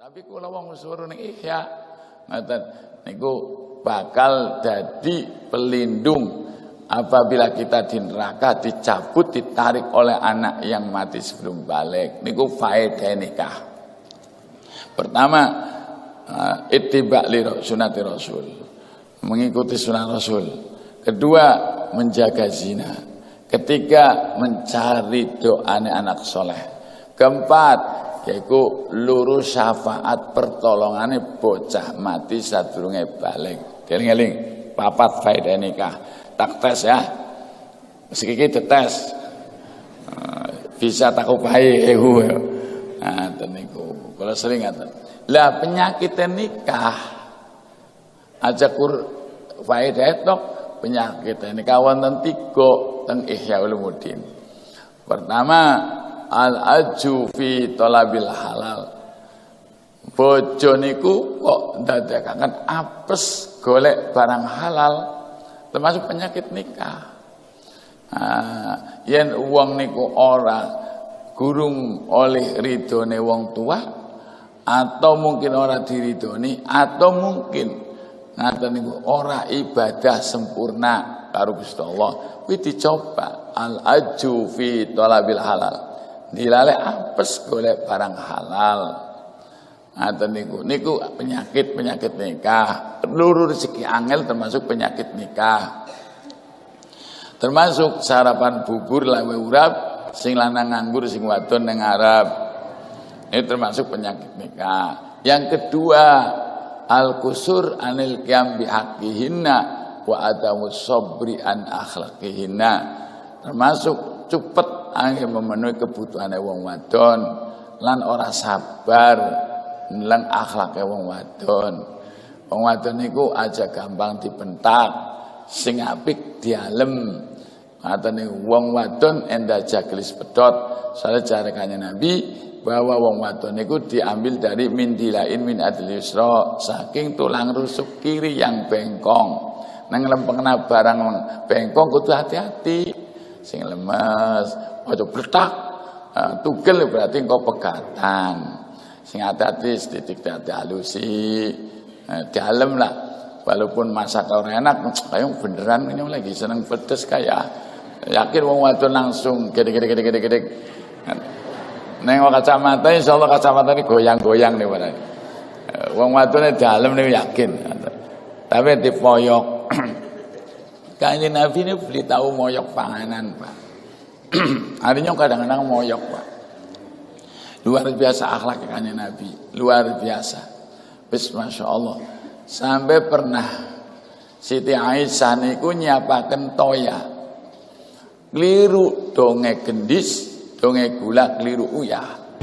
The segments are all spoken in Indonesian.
Tapi kula wong suruh ning Ihya ngoten niku bakal jadi pelindung apabila kita di neraka dicabut ditarik oleh anak yang mati sebelum balik. Niku faedah nikah. Pertama, ittiba li sunnati Rasul, mengikuti sunnah Rasul. Kedua, menjaga zina. Ketiga, mencari doa anak soleh. Keempat, yaitu lurus syafaat pertolongane bocah mati sadurunge balik. Eling-eling, papat faedah nikah. Tak tes ya, sekiki dites, bisa tak upahi ehu. Nah, niku kalau sering ngaten. Lah penyakit nikah aja faedah itu penyakit nikah wonten 3 teng Ihya Ulumuddin. Pertama, al-aju fi talabil halal. Bojo niku kok ndadekaken apes golek barang halal, termasuk penyakit nikah. Yen wong niku ora gurung oleh ridhone wong tua, atau mungkin ora diridhoni, atau mungkin ngaten niku ora ibadah sempurna karo Gusti Allah, kuwi dicoba al-aju fi talabil halal. Dilale apes golek barang halal. Ngaten niku penyakit nikah. Luru rezeki angel termasuk penyakit nikah. Termasuk sarapan bubur lawe urap, sing lanang nganggur sing wadon ning ngarep. Ini termasuk penyakit nikah. Yang kedua, al-kusur anil qiyam bihaqqihinna wa adamu sabri an akhlaqihinna. Termasuk cepet angin memenuhi kebutuhane wong wadon lan ora sabar lan akhlake wong wadon. Wong wadon niku aja gampang dibentak, sing apik dialem. Atane wong wadon endah jaglis pedot. Soale jare kanjeng Nabi bahwa wong wadon niku diambil dari min dilain min adil yusra, saking tulang rusuk kiri yang bengkong. Nang lempengna barang bengkong kudu hati-hati. Sing lemes, aja bletak. Tugel berarti engko pegatan. Sing hati-hati setitik hati halusi. Dalem lah. Walaupun masak ora enak, kayak beneran ini lagi seneng pedes kayak yakin wong wadon langsung gede-gede. Neng kacamata insyaallah kacamata ini goyang-goyang nih padahal. Wong wadone dalem nih yakin. Tapi dipoyok. Kanjeng Nabi ini beli tahu moyok panganan, Pak. Artinya kadang-kadang moyok, Pak. Luar biasa akhlak kanjeng Nabi, luar biasa. Masya-Allah. Sampai pernah Siti Aisyah niku nyiapaken toya. Kliru donge gendis, donge gula kliru uyah.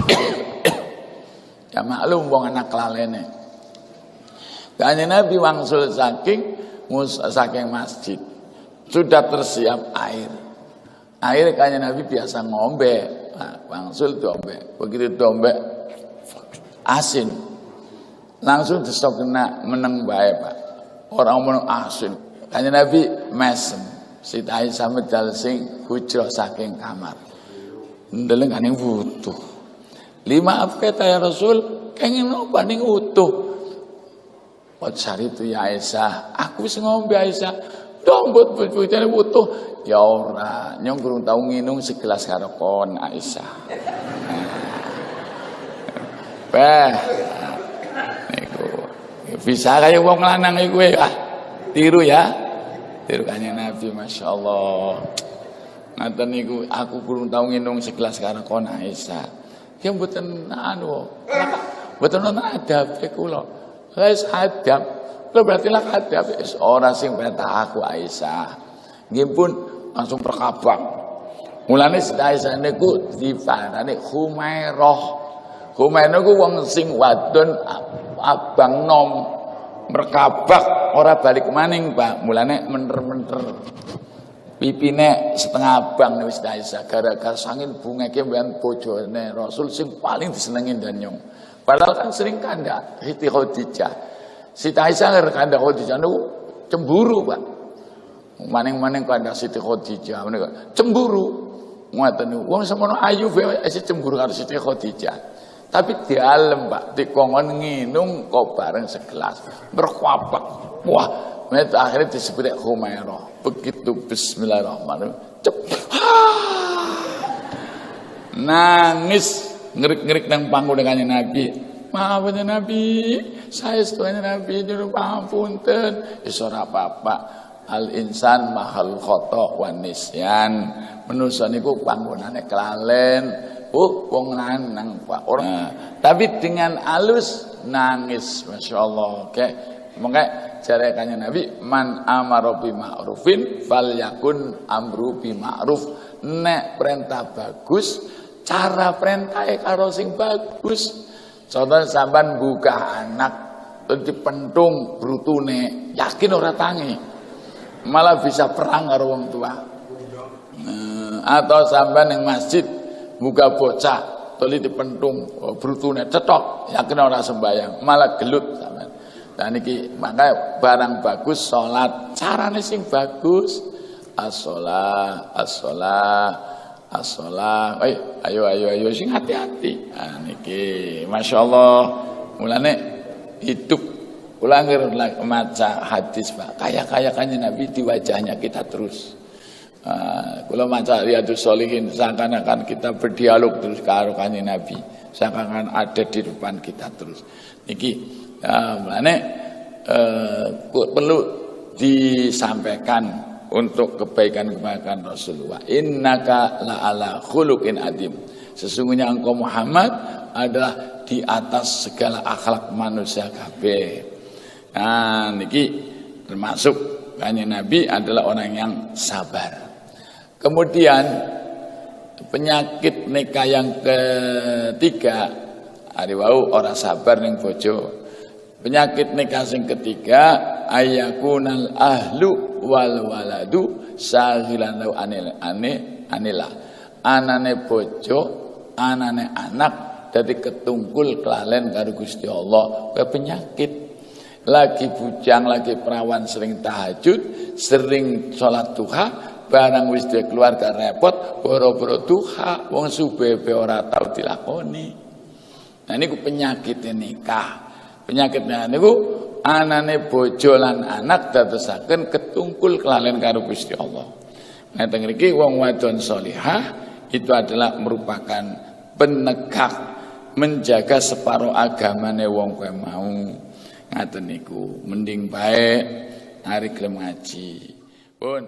Ya maklum wong anak lalene. Kanjeng Nabi wangsul saking masjid. Sudah tersiap air. Air kanjeng Nabi biasa ngombe. Nah, wangsul dombe. Begitu dombe asin. Langsung disok kena meneng bae, Pak. Orang meneng asin. Kanjeng Nabi mesem. Siti Aisyah medal sing hujrah saking kamar. Ndeleng kaning wutuh. Lima apa kata ya Rasul? Kenging napa ning utuh? Cari itu ya Aisyah. Aku wis ngombe Aisyah. Dombot bojone wutuh. Ya ora, nyong kurang tau nginung segelas karo kon Aisyah. Bisa kaya wong lanang iku tiru ya. Tiru kanjeng Nabi masyaallah. Ngaten niku aku kurang tau nginung segelas karo kon Aisyah. Ki mboten anu. Mboten ana adab kula. Wis adab. Lha berarti lah adab wis ora sing perintah aku Aisyah. Nggih pun langsung perkabang. Mulane Siti Aisyah niku diparani Humairah. Humairah niku wong sing wadon abang nom merkabak ora balik maning, Pak. Mulane menter-menter. Pipine setengah abang wis Aisyah gara-gara sangin bungeke mben bojone Rasul sing paling disenengi danyong. Padahal kan sering kandak Siti Khadijah. Siti Aisyah kandak Khadijah niku cemburu, Pak. Maning-maning kandak Siti Khadijah menika cemburu. Ngoten niku wong semono ayu wae cemburu karo Siti Khadijah. Tapi dialem Pak, dikongkon nginum kok bareng segelas. Berkuapak. Wah, itu akhirnya disebut Humairah. Begitu bismillahirrahmanirrahim. Cep. Nangis ngerik-ngerik nang panggung dengan Nabi. Maafin Nabi, saya setuanya Nabi nyuruh pangapunten. Iso ora apa-apa. Al insan mahal khata wa nisyan. Manusa niku panggonane kelalen. Wong nang Pak orang. Tapi dengan alus nangis, Masya Allah. Oke, makanya cara kanya Nabi, man amara bi ma'rufin falyakun amru bi ma'ruf. Nek perintah bagus, cara perintahnya karo sing bagus. Contohnya sampean buka anak terus dipentung brutune, yakin ora tangi. Malah bisa perang karo wong tua. Atau sampean yang masjid buka bocah toli dipentung brutune cetok, yakin ora sembayang, malah gelut sampean. Dan iki makanya barang bagus salat, carane sing bagus. As-shalah, as-shalah. Ayo sing hati-hati. Nah niki masyaallah mulane hidup kula maca hadis Pak. Kaya kanjeng Nabi di wajahnya kita terus. Kula maca Riyadhus Shalihin seakan-akan kita berdialog terus karo kanjeng Nabi. Seakan-akan ada di depan kita terus. Niki mulane perlu disampaikan untuk kebaikan-kebaikan Rasulullah. Innaka la'ala khuluqin adim. Sesungguhnya engkau Muhammad adalah di atas segala akhlak manusia kabeh. Nah, niki termasuk kanjeng Nabi adalah orang yang sabar. Kemudian penyakit nikah yang ketiga, ari wau ora sabar ning bojo. Penyakit nikah sing ketiga ayakunal ahlu wal waladu saghilan anila. Anane bojo, anane anak dadi ketungkul kelalen karo Gusti Allah. Ke penyakit. Lagi bujang, lagi perawan sering tahajud, sering sholat duha, barang wis duwe keluarga repot, boro-boro duha, wong subebe ora tau dilakoni. Nah niku penyakit nikah. Penyakitnya niku anane bojo lan anak dadosaken ketungkul kelalen karo Gusti Allah. Nah teng mriki wong wadon salihah itu adalah merupakan penegak menjaga separuh agamane wong kowe mau. Ngaten niku mending baik hari gelem ngaji. Pun